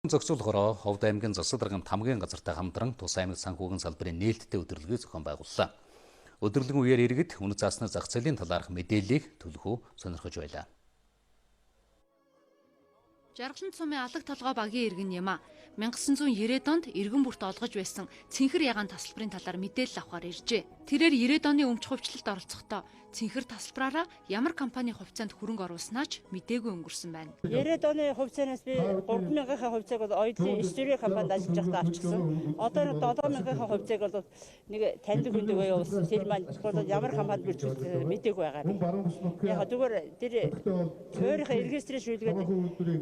Зохицуулахаараа Ховд аймгийн Засаг даргын хамгийн газартай хамтран тус аймаг санхүүгийн салбарын нээлттэй өдөрлөгөө зохион байгууллаа. Өдөрлөгөн үеэр иргэд үнэ цаасны зах зээлийн талаарх мэдээллийг төлөхөө сонирхож байлаа. Жаргалан цумын алаг толгой багийн иргэн Яма 1990-ад онд иргэн бүрт олгож байсан цэнхэр ягаан тасалбарын талаар мэдээлэл авахар иржээ. Тэрээр 90-ад оны өмч хувьчлалд оролцохдоо цэнхэр тасалбараараа ямар компани хувьцаанд хөрөнгө оруулснаа ч мэдээгүй өнгөрсөн байна. 90-ад оны хувьцаанаас би 3,000-ийн хувьцааг бол Оёлын Стори компанид ажиллаж байхдаа авчихсан. Одоо 7,000-ийн хувьцааг бол нэг таньдаг хүндээ явуулсан. Тэр маань ямар компанид бэлтгэж мэдээгүй байгаа би. Яг зүгээр тэр өөрийнхөө регистрашүүлгээд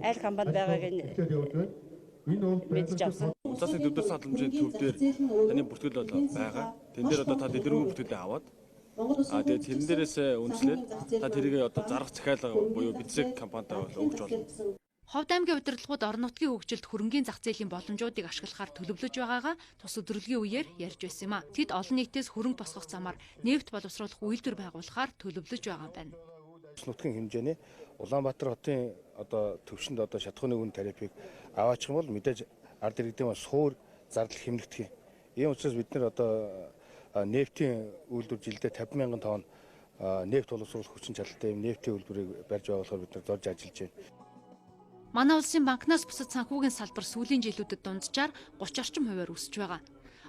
аль компанид байгааг нь мэдж авсан. Уцаасны дэвтэр хадгаламжийн төв дээр таны бүртгэл бол байгаа. Тэн дээр одоо та дэлгэрэнгүй бүртгэлээ аваад тэгээд тэрэн дээрээс үнэлээд та тэрийг одоо зарах захиалга буюу бицэг компанид өгч болно. Ховд аймгийн удирдлагууд орон нутгийн хөгжилд хөрөнгөний зах зээлийн боломжуудыг ашиглахаар төлөвлөж байгаагаа тус өдрөлгийн үеэр ярьж байсан юм а. Тэд олон нийтээс хөрөнгө босгох замаар нефт боловсруулах үйлдвэр байгуулахаар төлөвлөж байгаа юм байна. Нутгийн хэмжээний Улаанбаатар хотын одоо төвшөнд одоо шатхууны үн тарифыг аваачих юм бол мэдээж ард иргэдийн суур зардал хэмнэгдэх юм. Ийм учраас бид нэр одоо нефтийн үйлдвэр жилдээ 50,000 тонн нефт боловсруулах хүчин чадалтай нефтийн үйлдвэрийг барьж байгуулахаар бид нар зорж ажиллаж байна. Манай улсын банкнаас бусад санхүүгийн салбар сүүлийн жилүүдэд дунджаар 30 орчим хувиар өсөж байгаа.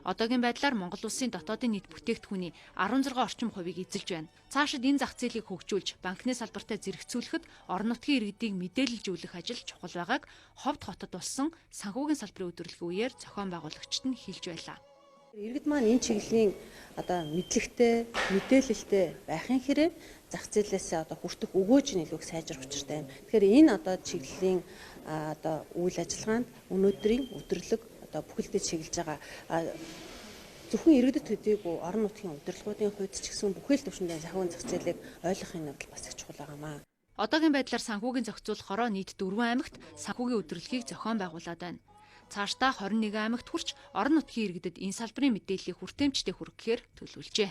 Одоогийн байдлаар Монгол улсын дотоодын нийт бүтээгдэхүүний 16 орчим хувийг эзэлж байна. Цаашид энэ зах зээлийг хөгжүүлж, банкны салбартай зэрэгцүүлэхэд орон нутгийн иргэдийг мэдээлэлжүүлэх ажил чухал байгааг Ховд хотод болсон санхүүгийн салбарын өдөрлөгийн үеэр зохион байгуулагчид нь хэлж байлаа. Иргэд маань энэ чиглэлийн одоо мэдлэгтэй, мэдээлэлтэй байхын хэрээр зах зээлээс одоо хүртэх өгөөж нь илүү их сайжрах учиртай байна. Тэгэхээр энэ одоо чиглэлийн одоо үйл ажиллагаанд өнөөдрийн өдөрлөг одоо бүхэлдээ чиглэж байгаа зөвхөн иргэдэд төдийгүй орон нутгийн удирдлагуудын хувьд ч гэсэн бүхэл түвшиндээ санхүүгийн зах зээлийг ойлгохын навд бас их чухал байгаамаа. Одоогийн байдлаар санхүүгийн зохицуулахаараа нийт 4 аймагт санхүүгийн өдөрлөгийг зохион байгуулад байна. Цаашдаа 21 аймагт хүрч орон нутгийн иргэдэд энэ салбарын мэдээллийг хүртээмжтэй хүргэхээр төлөвлөжээ.